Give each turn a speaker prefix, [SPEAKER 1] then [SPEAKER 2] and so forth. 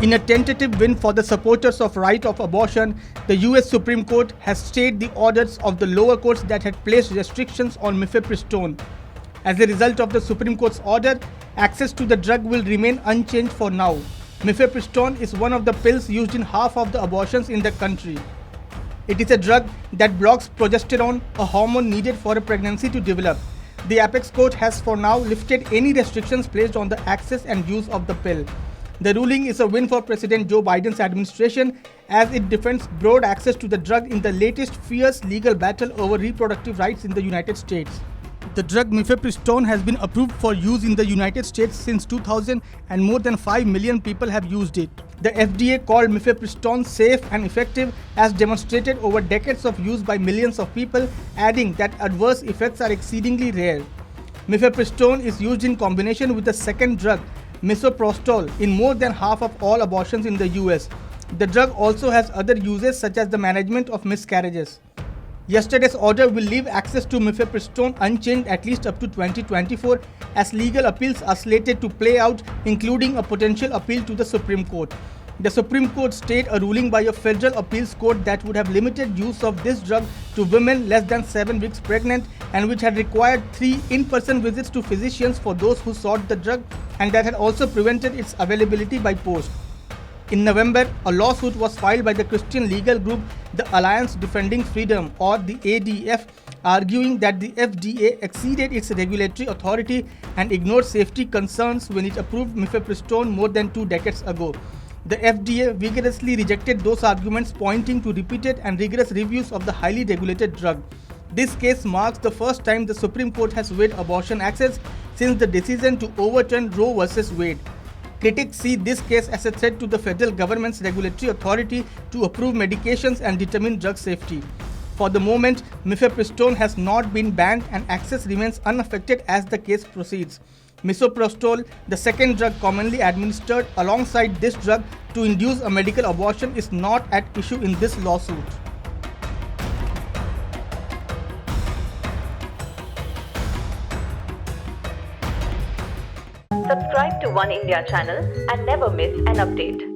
[SPEAKER 1] In a tentative win for the supporters of right of abortion, the US Supreme Court has stayed the orders of the lower courts that had placed restrictions on Mifepristone. As a result of the Supreme Court's order, access to the drug will remain unchanged for now. Mifepristone is one of the pills used in half of the abortions in the country. It is a drug that blocks progesterone, a hormone needed for a pregnancy to develop. The apex court has for now lifted any restrictions placed on the access and use of the pill. The ruling is a win for President Joe Biden's administration as it defends broad access to the drug in the latest fierce legal battle over reproductive rights in the United States. The drug Mifepristone has been approved for use in the United States since 2000 and more than 5 million people have used it. The FDA called Mifepristone safe and effective as demonstrated over decades of use by millions of people, adding that adverse effects are exceedingly rare. Mifepristone is used in combination with the second drug, Misoprostol, in more than half of all abortions in the US. The drug also has other uses such as the management of miscarriages. Yesterday's order will leave access to Mifepristone unchanged at least up to 2024 as legal appeals are slated to play out, including a potential appeal to the Supreme Court. The Supreme Court stayed a ruling by a federal appeals court that would have limited use of this drug to women less than 7 weeks pregnant and which had required 3 in-person visits to physicians for those who sought the drug, and that had also prevented its availability by post. In November, a lawsuit was filed by the Christian legal group the Alliance Defending Freedom, or the ADF, arguing that the FDA exceeded its regulatory authority and ignored safety concerns when it approved Mifepristone more than 2 decades ago. The FDA vigorously rejected those arguments, pointing to repeated and rigorous reviews of the highly regulated drug. This case marks the first time the Supreme Court has weighed abortion access since the decision to overturn Roe vs. Wade. Critics see this case as a threat to the federal government's regulatory authority to approve medications and determine drug safety. For the moment, Mifepristone has not been banned and access remains unaffected as the case proceeds. Misoprostol, the second drug commonly administered alongside this drug to induce a medical abortion, is not at issue in this lawsuit.
[SPEAKER 2] Subscribe to Oneindia channel and never miss an update.